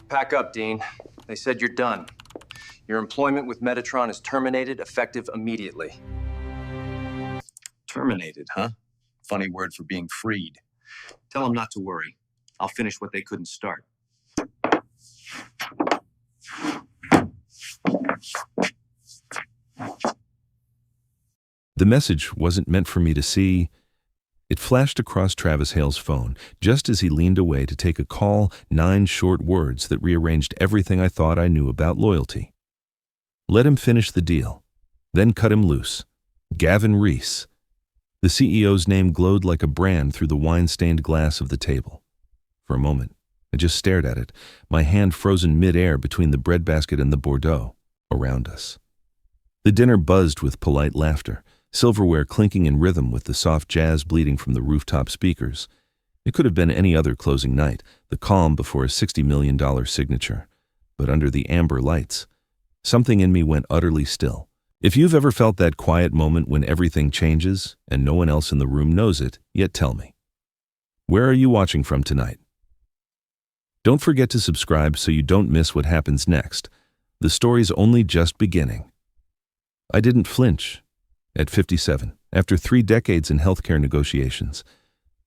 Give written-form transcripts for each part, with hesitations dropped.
Pack up, Dean. They said you're done. Your employment with Metatron is terminated, effective immediately. Terminated, huh? Funny word for being freed. Tell them not to worry. I'll finish what they couldn't start. The message wasn't meant for me to see. It flashed across Travis Hale's phone just as he leaned away to take a call, 9 short words that rearranged everything I thought I knew about loyalty. Let him finish the deal, then cut him loose. Gavin Reese. The CEO's name glowed like a brand through the wine-stained glass of the table. For a moment, I just stared at it, my hand frozen mid-air between the breadbasket and the Bordeaux around us. The dinner buzzed with polite laughter, silverware clinking in rhythm with the soft jazz bleeding from the rooftop speakers. It could have been any other closing night, the calm before a $60 million signature. But under the amber lights, something in me went utterly still. If you've ever felt that quiet moment when everything changes and no one else in the room knows it, yet tell me. Where are you watching from tonight? Don't forget to subscribe so you don't miss what happens next. The story's only just beginning. I didn't flinch. At 57, after 3 decades in healthcare negotiations,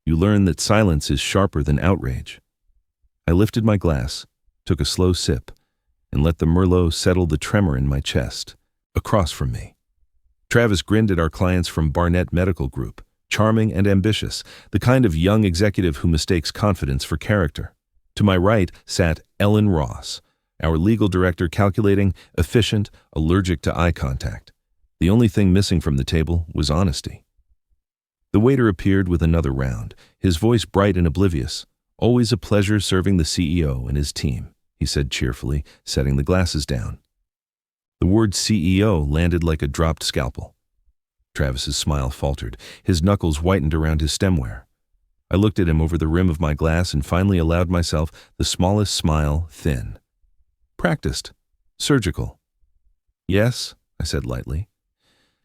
you learn that silence is sharper than outrage. I lifted my glass, took a slow sip, and let the Merlot settle the tremor in my chest. Across from me, Travis grinned at our clients from Barnett Medical Group, charming and ambitious, the kind of young executive who mistakes confidence for character. To my right sat Ellen Ross, our legal director, calculating, efficient, allergic to eye contact. The only thing missing from the table was honesty. The waiter appeared with another round, his voice bright and oblivious. "Always a pleasure serving the CEO and his team," he said cheerfully, setting the glasses down. The word CEO landed like a dropped scalpel. Travis's smile faltered, his knuckles whitened around his stemware. I looked at him over the rim of my glass and finally allowed myself the smallest smile, thin. Practiced. Surgical. "Yes," I said lightly.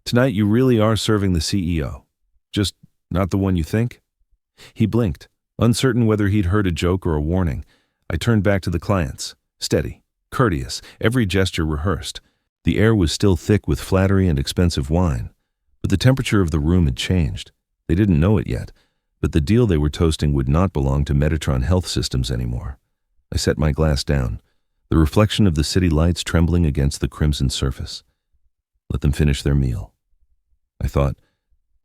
"Tonight you really are serving the CEO. Just not the one you think?" He blinked, uncertain whether he'd heard a joke or a warning. I turned back to the clients, steady, courteous, every gesture rehearsed. The air was still thick with flattery and expensive wine, but the temperature of the room had changed. They didn't know it yet, but the deal they were toasting would not belong to Metatron Health Systems anymore. I set my glass down, the reflection of the city lights trembling against the crimson surface. Let them finish their meal. I thought,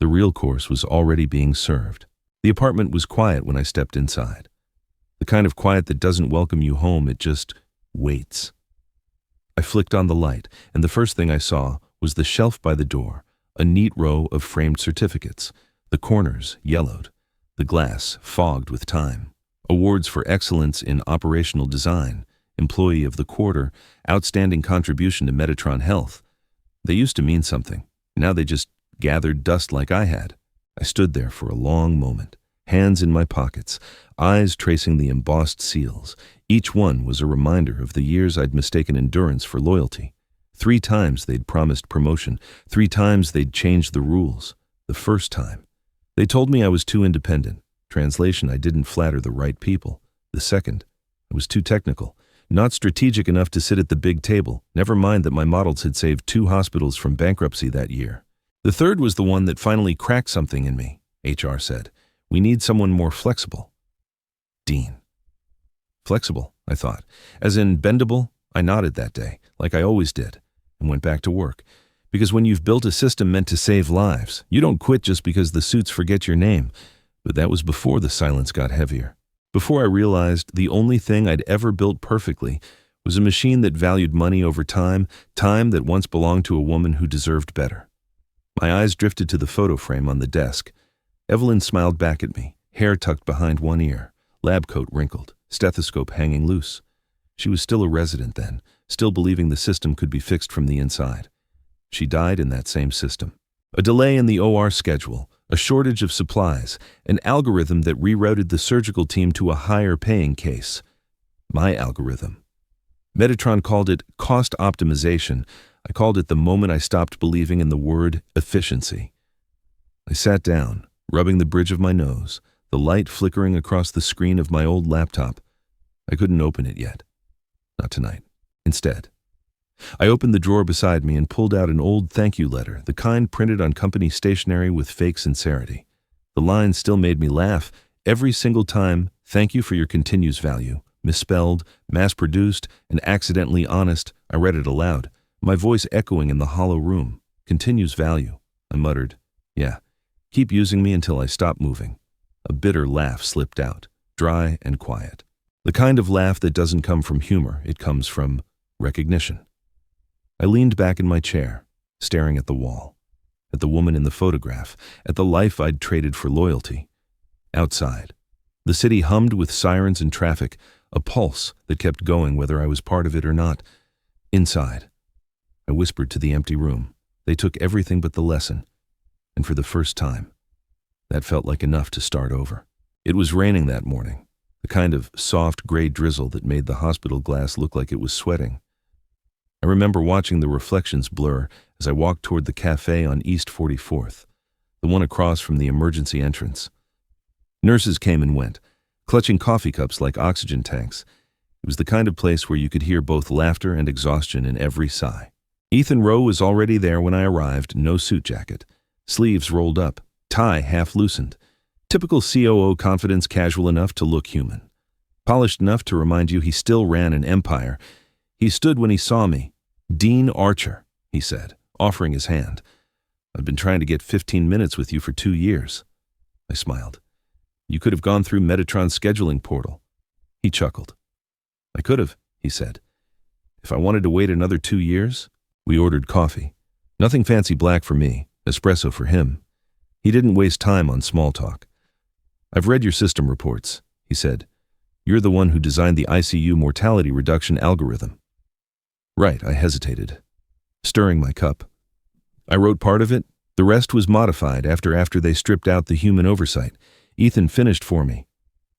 the real course was already being served. The apartment was quiet when I stepped inside. The kind of quiet that doesn't welcome you home, it just waits. I flicked on the light, and the first thing I saw was the shelf by the door, a neat row of framed certificates, the corners yellowed, the glass fogged with time. Awards for excellence in operational design, employee of the quarter, outstanding contribution to Metatron Health. They used to mean something. Now they just gathered dust like I had. I stood there for a long moment, hands in my pockets, eyes tracing the embossed seals. Each one was a reminder of the years I'd mistaken endurance for loyalty. 3 times they'd promised promotion. 3 times they'd changed the rules. The first time, they told me I was too independent. Translation, I didn't flatter the right people. The second, I was too technical, not strategic enough to sit at the big table, never mind that my models had saved 2 hospitals from bankruptcy that year. The third was the one that finally cracked something in me. HR said, "We need someone more flexible." Dean. Flexible, I thought. As in bendable? I nodded that day, like I always did, and went back to work. Because when you've built a system meant to save lives, you don't quit just because the suits forget your name. But that was before the silence got heavier. Before I realized the only thing I'd ever built perfectly was a machine that valued money over time, time that once belonged to a woman who deserved better. My eyes drifted to the photo frame on the desk. Evelyn smiled back at me, hair tucked behind one ear, lab coat wrinkled, stethoscope hanging loose. She was still a resident then, still believing the system could be fixed from the inside. She died in that same system. A delay in the OR schedule, a shortage of supplies, an algorithm that rerouted the surgical team to a higher-paying case. My algorithm. Metatron called it cost optimization. I called it the moment I stopped believing in the word efficiency. I sat down, rubbing the bridge of my nose, the light flickering across the screen of my old laptop. I couldn't open it yet. tonight. Instead, I opened the drawer beside me and pulled out an old thank you letter, the kind printed on company stationery with fake sincerity. The lines still made me laugh every single time. Thank you for your continues value. Misspelled, mass-produced, and accidentally honest. I read it aloud, my voice echoing in the hollow room. Continues value. I muttered, yeah, keep using me until I stop moving. A bitter laugh slipped out, dry and quiet. The kind of laugh that doesn't come from humor, it comes from recognition. I leaned back in my chair, staring at the wall, at the woman in the photograph, at the life I'd traded for loyalty. Outside, the city hummed with sirens and traffic, a pulse that kept going whether I was part of it or not. Inside, I whispered to the empty room. They took everything but the lesson, and for the first time, that felt like enough to start over. It was raining that morning, the kind of soft gray drizzle that made the hospital glass look like it was sweating. I remember watching the reflections blur as I walked toward the cafe on East 44th, the one across from the emergency entrance. Nurses came and went, clutching coffee cups like oxygen tanks. It was the kind of place where you could hear both laughter and exhaustion in every sigh. Ethan Rowe was already there when I arrived, no suit jacket, sleeves rolled up, tie half loosened. Typical COO confidence, casual enough to look human. Polished enough to remind you he still ran an empire. He stood when he saw me. Dean Archer, he said, offering his hand. I've been trying to get 15 minutes with you for 2 years. I smiled. You could have gone through Metatron's scheduling portal. He chuckled. I could have, he said. If I wanted to wait another 2 years, we ordered coffee. Nothing fancy black for me, espresso for him. He didn't waste time on small talk. I've read your system reports, he said. You're the one who designed the ICU mortality reduction algorithm. Right, I hesitated, stirring my cup. I wrote part of it. The rest was modified after they stripped out the human oversight. Ethan finished for me.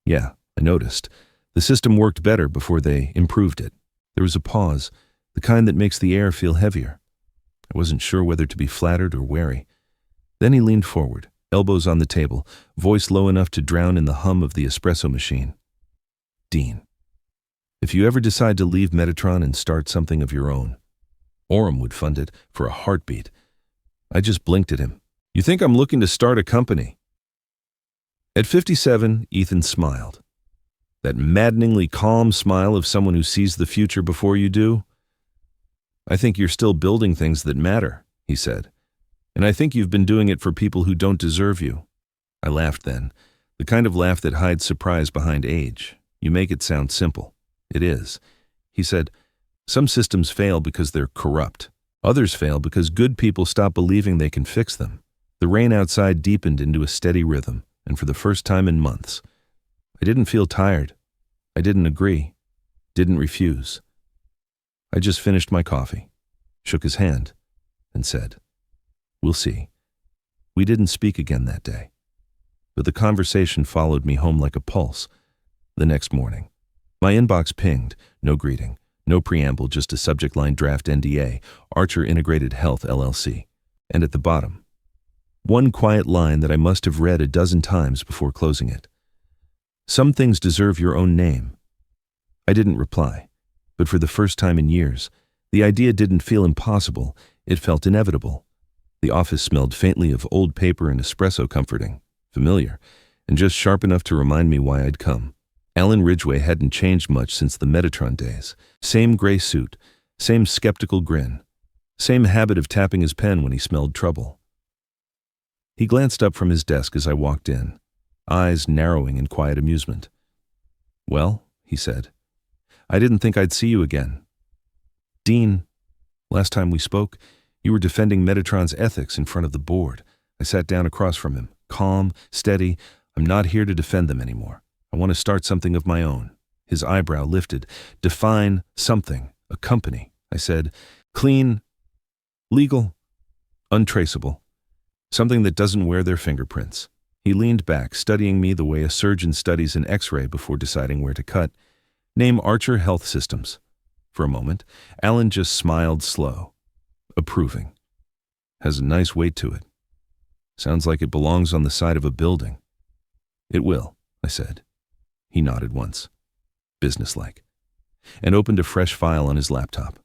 Yeah, I noticed. The system worked better before they improved it. There was a pause, the kind that makes the air feel heavier. I wasn't sure whether to be flattered or wary. Then he leaned forward, elbows on the table, voice low enough to drown in the hum of the espresso machine. Dean, if you ever decide to leave Metatron and start something of your own, Orem would fund it for a heartbeat. I just blinked at him. You think I'm looking to start a company? At 57, Ethan smiled. That maddeningly calm smile of someone who sees the future before you do. I think you're still building things that matter, he said. And I think you've been doing it for people who don't deserve you. I laughed then, the kind of laugh that hides surprise behind age. You make it sound simple. It is. He said, some systems fail because they're corrupt. Others fail because good people stop believing they can fix them. The rain outside deepened into a steady rhythm, and for the first time in months, I didn't feel tired. I didn't agree. Didn't refuse. I just finished my coffee, shook his hand, and said, we'll see. We didn't speak again that day, but the conversation followed me home like a pulse. The next morning, my inbox pinged, no greeting, no preamble, just a subject line: draft NDA, Archer Integrated Health LLC. And at the bottom, one quiet line that I must have read a dozen times before closing it. Some things deserve your own name. I didn't reply, but for the first time in years, the idea didn't feel impossible, it felt inevitable. The office smelled faintly of old paper and espresso, comforting, familiar, and just sharp enough to remind me why I'd come. Alan Ridgway hadn't changed much since the Metatron days. Same gray suit, same skeptical grin, same habit of tapping his pen when he smelled trouble. He glanced up from his desk as I walked in, eyes narrowing in quiet amusement. Well, he said, I didn't think I'd see you again. Dean, last time we spoke, you were defending Metatron's ethics in front of the board. I sat down across from him, calm, steady. I'm not here to defend them anymore. I want to start something of my own. His eyebrow lifted. Define something, a company. I said, clean, legal, untraceable. Something that doesn't wear their fingerprints. He leaned back, studying me the way a surgeon studies an x-ray before deciding where to cut. Name Archer Health Systems. For a moment, Alan just smiled slow, approving. Has a nice weight to it. Sounds like it belongs on the side of a building. It will, I said. He nodded once. Businesslike. and opened a fresh file on his laptop.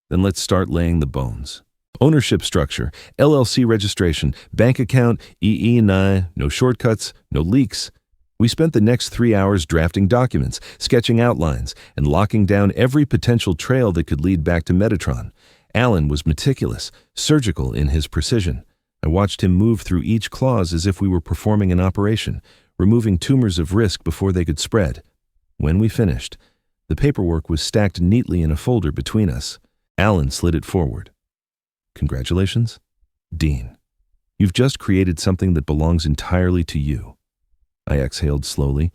Then let's start laying the bones. Ownership structure, LLC registration, bank account, EE&I, no shortcuts, no leaks. We spent the next 3 hours drafting documents, sketching outlines, and locking down every potential trail that could lead back to Metatron. Alan was meticulous, surgical in his precision. I watched him move through each clause as if we were performing an operation, removing tumors of risk before they could spread. When we finished, the paperwork was stacked neatly in a folder between us. Alan slid it forward. Congratulations, Dean. You've just created something that belongs entirely to you. I exhaled slowly.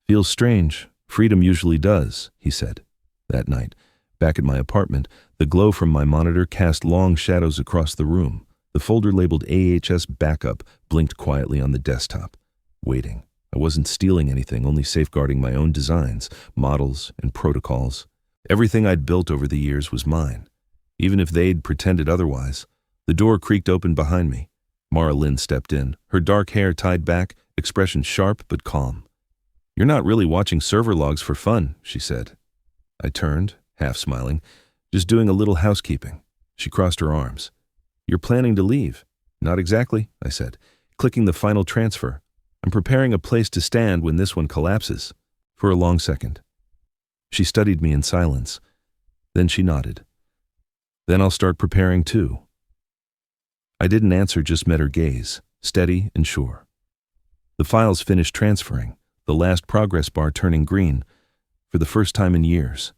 Feels strange. Freedom usually does, he said. That night, back at my apartment, the glow from my monitor cast long shadows across the room. The folder labeled AHS Backup blinked quietly on the desktop. Waiting. I wasn't stealing anything, only safeguarding my own designs, models, and protocols. Everything I'd built over the years was mine, even if they'd pretended otherwise. The door creaked open behind me. Mara Lynn stepped in, her dark hair tied back, expression sharp but calm. "You're not really watching server logs for fun," she said. I turned, half smiling, "Just doing a little housekeeping." She crossed her arms. "You're planning to leave?" "Not exactly," I said, clicking the final transfer. "I'm preparing a place to stand when this one collapses." For a long second. She studied me in silence. Then she nodded. "Then I'll start preparing too." I didn't answer, just met her gaze, steady and sure. The files finished transferring, the last progress bar turning green, for the first time in years.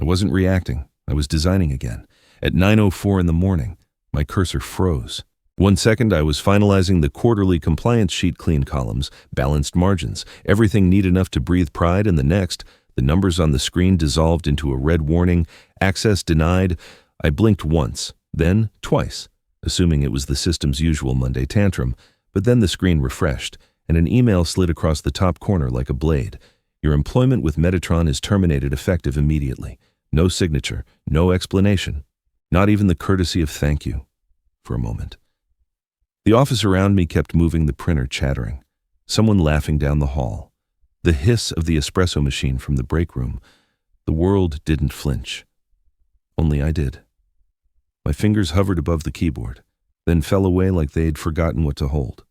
I wasn't reacting. I was designing again. At 9:04 in the morning, my cursor froze. 1 second, I was finalizing the quarterly compliance sheet, clean columns, balanced margins, everything neat enough to breathe pride, and the next, the numbers on the screen dissolved into a red warning, access denied. I blinked once, then twice, assuming it was the system's usual Monday tantrum, but then the screen refreshed, and an email slid across the top corner like a blade. "Your employment with Metatron is terminated effective immediately. No signature, no explanation, not even the courtesy of thank you." For a moment. The office around me kept moving, the printer chattering. Someone laughing down the hall. The hiss of the espresso machine from the break room. The world didn't flinch. Only I did. My fingers hovered above the keyboard, then fell away like they'd forgotten what to hold.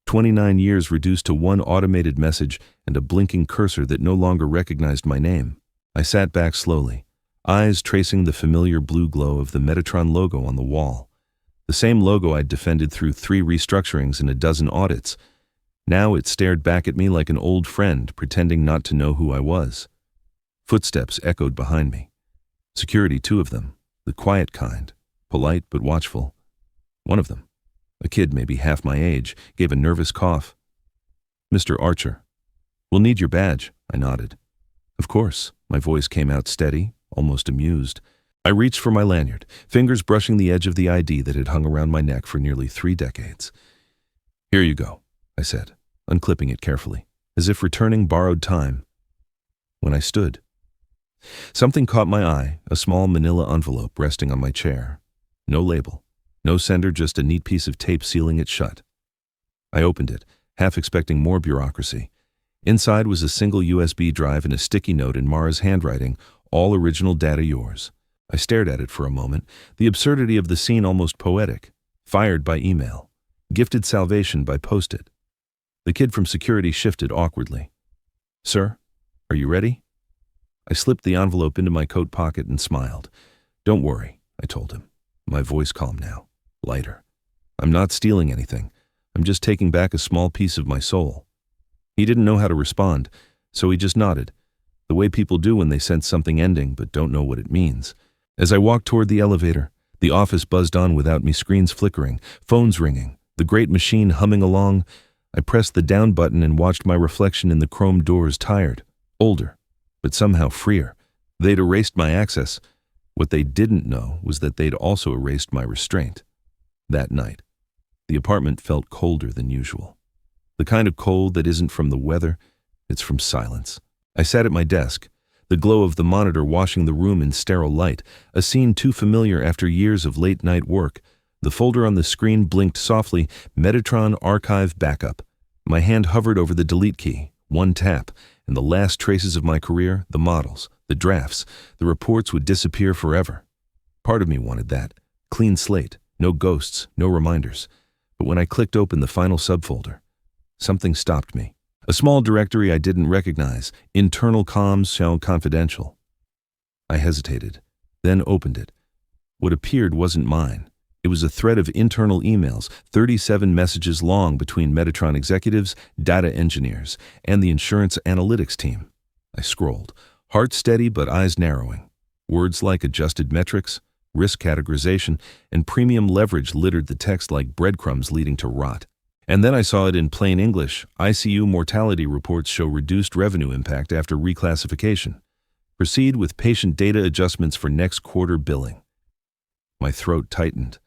29 years reduced to one automated message and a blinking cursor that no longer recognized my name. I sat back slowly, eyes tracing the familiar blue glow of the Metatron logo on the wall. The same logo I'd defended through 3 restructurings and a dozen audits. Now it stared back at me like an old friend, pretending not to know who I was. Footsteps echoed behind me. Security, 2 of them, the quiet kind, polite but watchful. One of them, a kid maybe half my age, gave a nervous cough. "Mr. Archer, we'll need your badge," I nodded. "Of course," my voice came out steady, almost amused. I reached for my lanyard, fingers brushing the edge of the ID that had hung around my neck for nearly 3 decades. "Here you go," I said, unclipping it carefully, as if returning borrowed time. When I stood, something caught my eye, a small manila envelope resting on my chair. No label, no sender, just a neat piece of tape sealing it shut. I opened it, half expecting more bureaucracy. Inside was a single USB drive and a sticky note in Mara's handwriting, "All original data yours." I stared at it for a moment, the absurdity of the scene almost poetic. Fired by email. Gifted salvation by post-it. The kid from security shifted awkwardly. "Sir, are you ready?" I slipped the envelope into my coat pocket and smiled. "Don't worry," I told him, my voice calm now, lighter. "I'm not stealing anything. I'm just taking back a small piece of my soul." He didn't know how to respond, so he just nodded, the way people do when they sense something ending but don't know what it means. As I walked toward the elevator, the office buzzed on without me, screens flickering, phones ringing, the great machine humming along. I pressed the down button and watched my reflection in the chrome doors, tired, older, but somehow freer. They'd erased my access. What they didn't know was that they'd also erased my restraint. That night, the apartment felt colder than usual. The kind of cold that isn't from the weather, it's from silence. I sat at my desk, the glow of the monitor washing the room in sterile light, a scene too familiar after years of late-night work. The folder on the screen blinked softly, Metatron Archive Backup. My hand hovered over the delete key, one tap, and the last traces of my career, the models, the drafts, the reports would disappear forever. Part of me wanted that. Clean slate, no ghosts, no reminders. But when I clicked open the final subfolder, something stopped me. A small directory I didn't recognize, internal comms shown confidential. I hesitated, then opened it. What appeared wasn't mine. It was a thread of internal emails, 37 messages long between Metatron executives, data engineers, and the insurance analytics team. I scrolled, heart steady but eyes narrowing. Words like adjusted metrics, risk categorization, and premium leverage littered the text like breadcrumbs leading to rot. And then I saw it in plain English. ICU mortality reports show reduced revenue impact after reclassification. Proceed with patient data adjustments for next quarter billing. My throat tightened.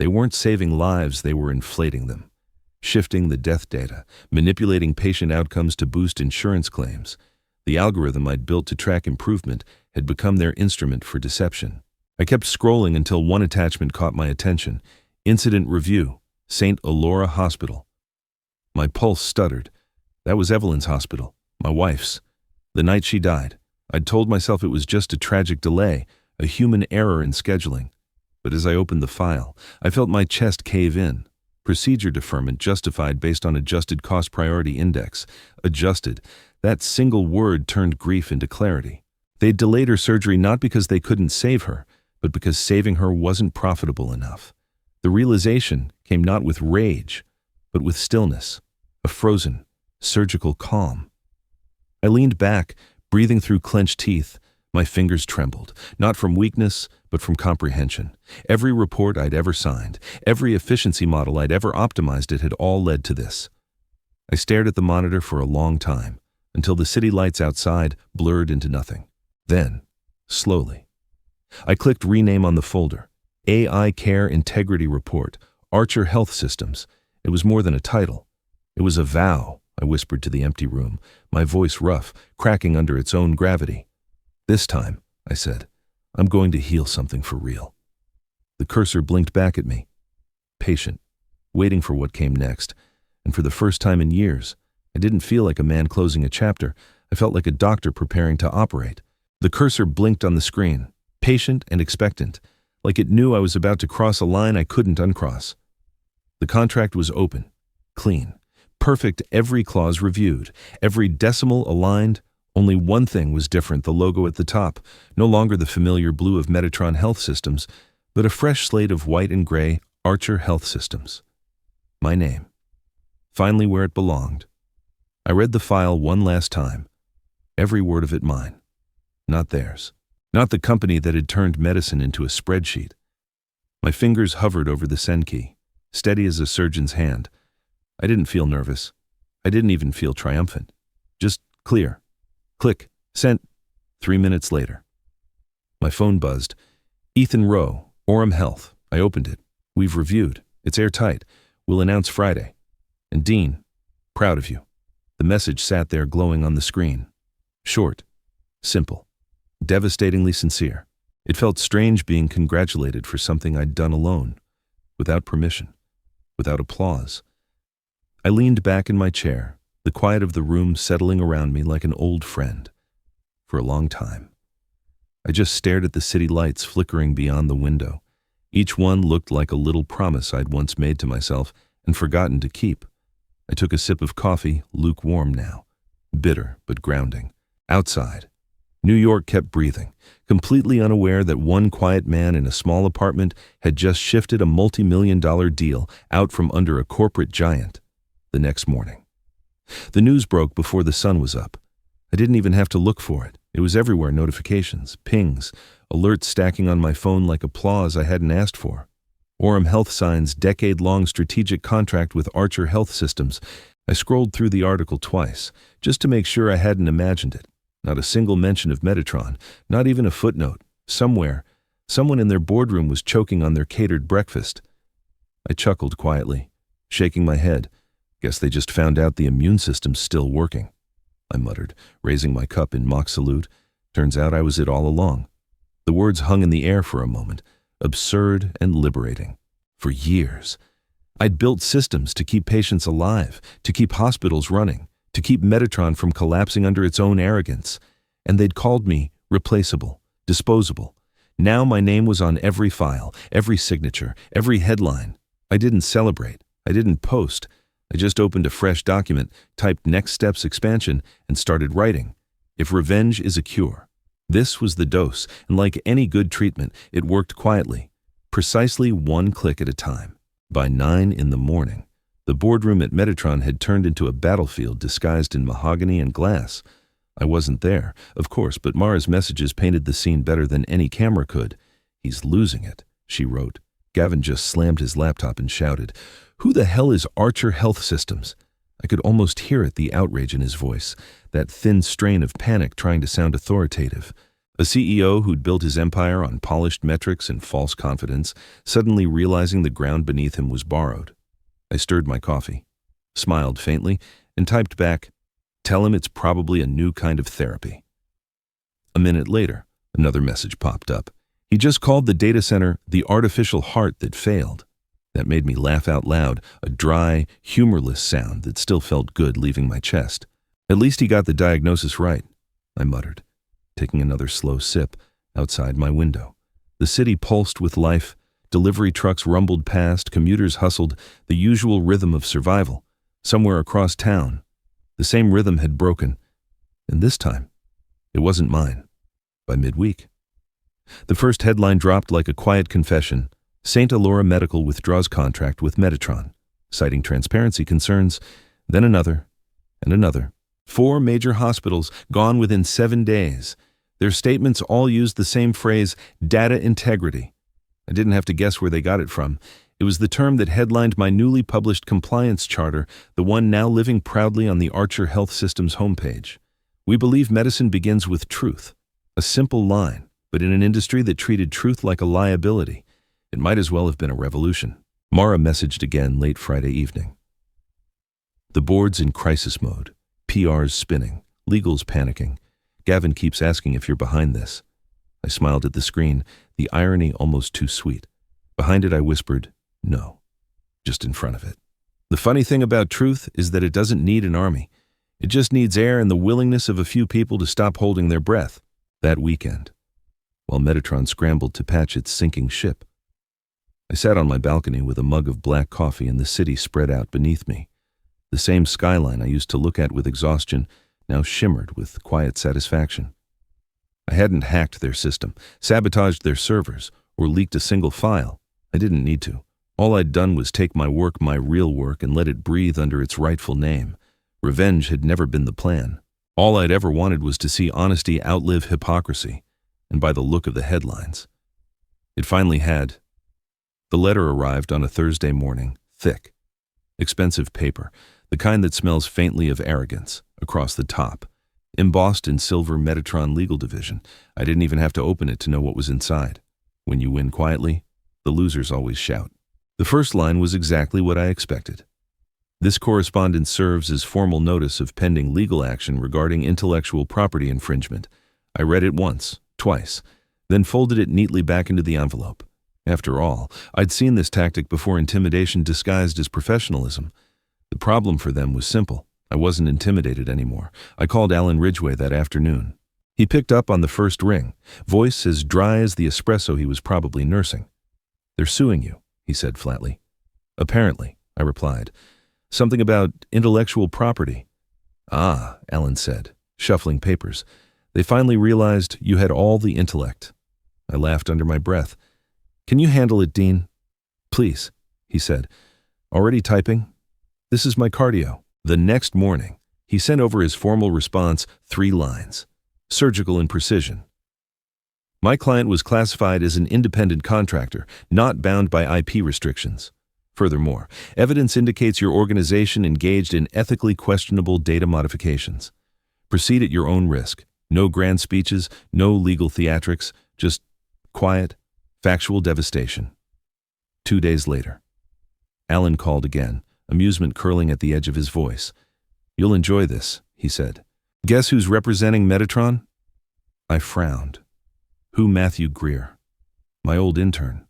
They weren't saving lives, they were inflating them. Shifting the death data, manipulating patient outcomes to boost insurance claims. The algorithm I'd built to track improvement had become their instrument for deception. I kept scrolling until one attachment caught my attention. Incident Review, St. Elora Hospital. My pulse stuttered. That was Evelyn's hospital, my wife's. The night she died, I'd told myself it was just a tragic delay, a human error in scheduling. But as I opened the file, I felt my chest cave in. Procedure deferment justified based on adjusted cost priority index. Adjusted. That single word turned grief into clarity. They'd delayed her surgery not because they couldn't save her, but because saving her wasn't profitable enough. The realization came not with rage, but with stillness, a frozen, surgical calm. I leaned back, breathing through clenched teeth. My fingers trembled, not from weakness, but from comprehension. Every report I'd ever signed, every efficiency model I'd ever optimized, it had all led to this. I stared at the monitor for a long time, until the city lights outside blurred into nothing. Then, slowly, I clicked rename on the folder. AI Care Integrity Report, Archer Health Systems. It was more than a title. It was a vow, I whispered to the empty room, my voice rough, cracking under its own gravity. This time, I said, I'm going to heal something for real. The cursor blinked back at me, patient, waiting for what came next, and for the first time in years, I didn't feel like a man closing a chapter. I felt like a doctor preparing to operate. The cursor blinked on the screen, patient and expectant, like it knew I was about to cross a line I couldn't uncross. The contract was open, clean, perfect, every clause reviewed, every decimal aligned. Only one thing was different, the logo at the top, no longer the familiar blue of Metatron Health Systems, but a fresh slate of white and gray Archer Health Systems. My name. Finally where it belonged. I read the file one last time, every word of it mine, not theirs, not the company that had turned medicine into a spreadsheet. My fingers hovered over the send key, steady as a surgeon's hand. I didn't feel nervous. I didn't even feel triumphant. Just clear. Click. Sent. 3 minutes later. My phone buzzed. Ethan Rowe, Orem Health. I opened it. We've reviewed. It's airtight. We'll announce Friday. And Dean, proud of you. The message sat there glowing on the screen. Short. Simple. Devastatingly sincere. It felt strange being congratulated for something I'd done alone, without permission, without applause. I leaned back in my chair, the quiet of the room settling around me like an old friend. For a long time, I just stared at the city lights flickering beyond the window. Each one looked like a little promise I'd once made to myself and forgotten to keep. I took a sip of coffee, lukewarm now, bitter but grounding. Outside, New York kept breathing, completely unaware that one quiet man in a small apartment had just shifted a multi-million-dollar deal out from under a corporate giant. The next morning, the news broke before the sun was up. I didn't even have to look for it. It was everywhere, notifications, pings, alerts stacking on my phone like applause I hadn't asked for. Orem Health signs decade-long strategic contract with Archer Health Systems. I scrolled through the article twice, just to make sure I hadn't imagined it. Not a single mention of Metatron, not even a footnote. Somewhere, someone in their boardroom was choking on their catered breakfast. I chuckled quietly, shaking my head. Guess they just found out the immune system's still working, I muttered, raising my cup in mock salute. Turns out I was it all along. The words hung in the air for a moment, absurd and liberating. For years, I'd built systems to keep patients alive, to keep hospitals running, to keep Metatron from collapsing under its own arrogance. And they'd called me replaceable, disposable. Now my name was on every file, every signature, every headline. I didn't celebrate. I didn't post. I just opened a fresh document, typed next steps expansion, and started writing. If revenge is a cure. This was the dose, and like any good treatment, it worked quietly, precisely one click at a time. By 9 in the morning, the boardroom at Metatron had turned into a battlefield disguised in mahogany and glass. I wasn't there, of course, but Mara's messages painted the scene better than any camera could. "He's losing it," she wrote. Gavin just slammed his laptop and shouted, "Who the hell is Archer Health Systems?" I could almost hear it, the outrage in his voice, that thin strain of panic trying to sound authoritative. A CEO who'd built his empire on polished metrics and false confidence, suddenly realizing the ground beneath him was borrowed. I stirred my coffee, smiled faintly, and typed back, "Tell him it's probably a new kind of therapy." A minute later, another message popped up. He just called the data center the artificial heart that failed. That made me laugh out loud, a dry, humorless sound that still felt good leaving my chest. At least he got the diagnosis right, I muttered, taking another slow sip outside my window. The city pulsed with life. Delivery trucks rumbled past, commuters hustled, the usual rhythm of survival. Somewhere across town, the same rhythm had broken, and this time, it wasn't mine. By midweek, the first headline dropped like a quiet confession. St. Elora Medical withdraws contract with Metatron, citing transparency concerns, then another, and another. 4 major hospitals gone within 7 days. Their statements all used the same phrase, data integrity. I didn't have to guess where they got it from. It was the term that headlined my newly published compliance charter, the one now living proudly on the Archer Health Systems homepage. "We believe medicine begins with truth." A simple line, but in an industry that treated truth like a liability, it might as well have been a revolution. Mara messaged again late Friday evening. "The board's in crisis mode. PR's spinning. Legal's panicking. Gavin keeps asking if you're behind this." I smiled at the screen, the irony almost too sweet. Behind it, I whispered, "No, just in front of it." The funny thing about truth is that it doesn't need an army. It just needs air and the willingness of a few people to stop holding their breath. That weekend, while Metatron scrambled to patch its sinking ship, I sat on my balcony with a mug of black coffee and the city spread out beneath me. The same skyline I used to look at with exhaustion now shimmered with quiet satisfaction. I hadn't hacked their system, sabotaged their servers, or leaked a single file. I didn't need to. All I'd done was take my work, my real work, and let it breathe under its rightful name. Revenge had never been the plan. All I'd ever wanted was to see honesty outlive hypocrisy, and by the look of the headlines, it finally had. The letter arrived on a Thursday morning, thick, expensive paper, the kind that smells faintly of arrogance, across the top. Embossed in silver, Metatron Legal Division. I didn't even have to open it to know what was inside. When you win quietly, the losers always shout. The first line was exactly what I expected. "This correspondence serves as formal notice of pending legal action regarding intellectual property infringement." I read it once, twice, then folded it neatly back into the envelope. After all, I'd seen this tactic before, intimidation disguised as professionalism. The problem for them was simple. I wasn't intimidated anymore. I called Alan Ridgway that afternoon. He picked up on the first ring, voice as dry as the espresso he was probably nursing. "They're suing you," he said flatly. "Apparently," I replied. "Something about intellectual property." "Ah," Alan said, shuffling papers. "They finally realized you had all the intellect." I laughed under my breath. "Can you handle it, Dean?" "Please," he said. "Already typing? This is my cardio." The next morning, he sent over his formal response, 3 lines. Surgical in precision. My client was classified as an independent contractor, not bound by IP restrictions. Furthermore, evidence indicates your organization engaged in ethically questionable data modifications. Proceed at your own risk. No grand speeches, no legal theatrics, just quiet, factual devastation. 2 days later, Alan called again, amusement curling at the edge of his voice. "You'll enjoy this," he said. "Guess who's representing Metatron?" I frowned. "Who? Matthew Greer. My old intern.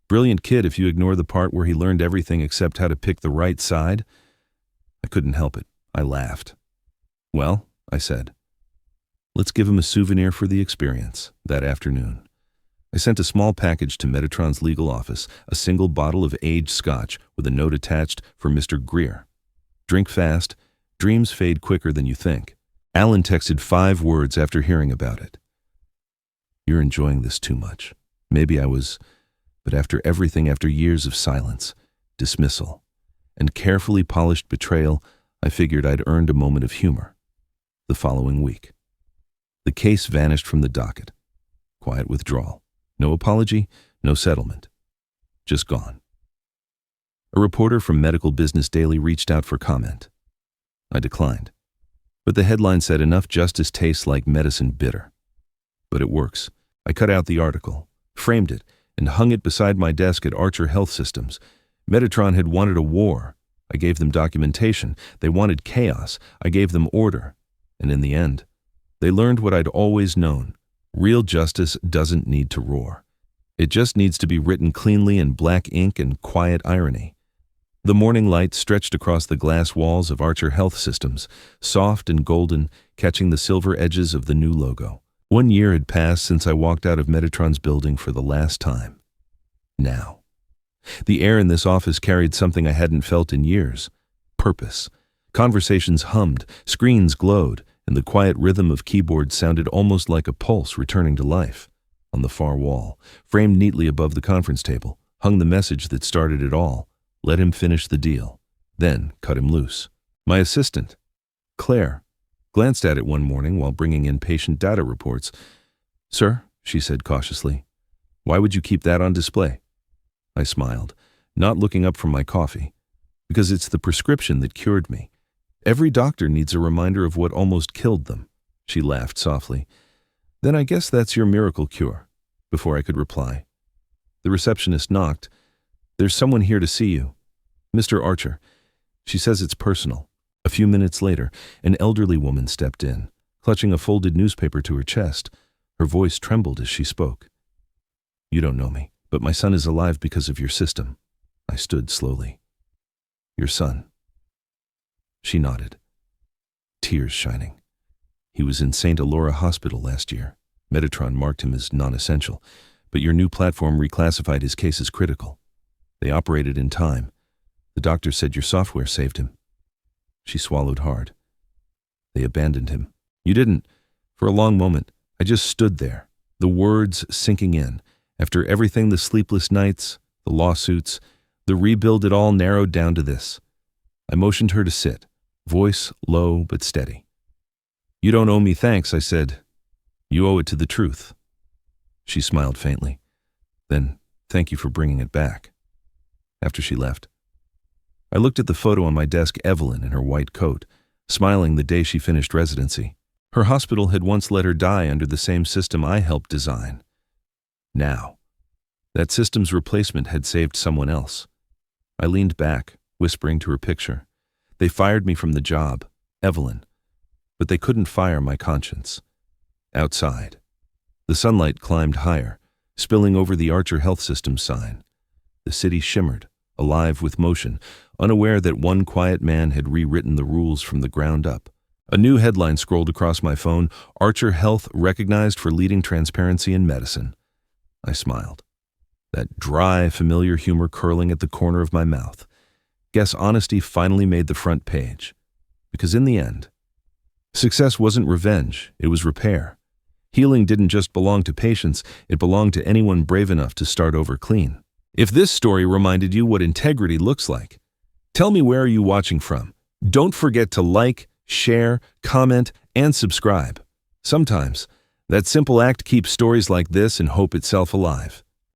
Brilliant kid if you ignore the part where he learned everything except how to pick the right side." I couldn't help it. I laughed. Well, I said, let's give him a souvenir for the experience that afternoon. I sent a small package to Metatron's legal office, a single bottle of aged scotch with a note attached for Mr. Greer. Drink fast, dreams fade quicker than you think. Alan texted 5 words after hearing about it. You're enjoying this too much. Maybe I was, but after everything, after years of silence, dismissal, and carefully polished betrayal, I figured I'd earned a moment of humor. The following week, the case vanished from the docket. Quiet withdrawal. No apology, no settlement. Just gone. A reporter from Medical Business Daily reached out for comment. I declined. But the headline said enough justice tastes like medicine bitter. But it works. I cut out the article, framed it, and hung it beside my desk at Archer Health Systems. Metatron had wanted a war. I gave them documentation. They wanted chaos. I gave them order. And in the end, they learned what I'd always known. Real justice doesn't need to roar. It just needs to be written cleanly in black ink and quiet irony. The morning light stretched across the glass walls of Archer Health Systems, soft and golden, catching the silver edges of the new logo. 1 year had passed since I walked out of Metatron's building for the last time. Now. The air in this office carried something I hadn't felt in years. Purpose. Conversations hummed, screens glowed, and the quiet rhythm of keyboards sounded almost like a pulse returning to life. On the far wall, framed neatly above the conference table, hung the message that started it all. Let him finish the deal. Then cut him loose. My assistant, Claire, glanced at it one morning while bringing in patient data reports. Sir, she said cautiously, why would you keep that on display? I smiled, not looking up from my coffee. Because it's the prescription that cured me. Every doctor needs a reminder of what almost killed them. She laughed softly. Then I guess that's your miracle cure. Before I could reply, the receptionist knocked. There's someone here to see you. Mr. Archer. She says it's personal. A few minutes later, an elderly woman stepped in, clutching a folded newspaper to her chest. Her voice trembled as she spoke. You don't know me, but my son is alive because of your system. I stood slowly. Your son. She nodded, tears shining. He was in St. Elora Hospital last year. Metatron marked him as non-essential, but your new platform reclassified his case as critical. They operated in time. The doctor said your software saved him. She swallowed hard. They abandoned him. You didn't. For a long moment, I just stood there, the words sinking in. After everything, the sleepless nights, the lawsuits, the rebuild, it all narrowed down to this. I motioned her to sit, voice low but steady. You don't owe me thanks, I said. You owe it to the truth. She smiled faintly. Then, thank you for bringing it back. After she left, I looked at the photo on my desk, Evelyn in her white coat, smiling the day she finished residency. Her hospital had once let her die under the same system I helped design. Now, that system's replacement had saved someone else. I leaned back, whispering to her picture. They fired me from the job, Evelyn, but they couldn't fire my conscience. Outside, the sunlight climbed higher, spilling over the Archer Health System sign. The city shimmered, alive with motion, unaware that one quiet man had rewritten the rules from the ground up. A new headline scrolled across my phone, Archer Health recognized for leading transparency in medicine. I smiled, that dry, familiar humor curling at the corner of my mouth. Guess honesty finally made the front page. Because in the end, success wasn't revenge, it was repair. Healing didn't just belong to patients, it belonged to anyone brave enough to start over clean. If this story reminded you what integrity looks like, tell me where are you watching from. Don't forget to like, share, comment, and subscribe. Sometimes, that simple act keeps stories like this and hope itself alive.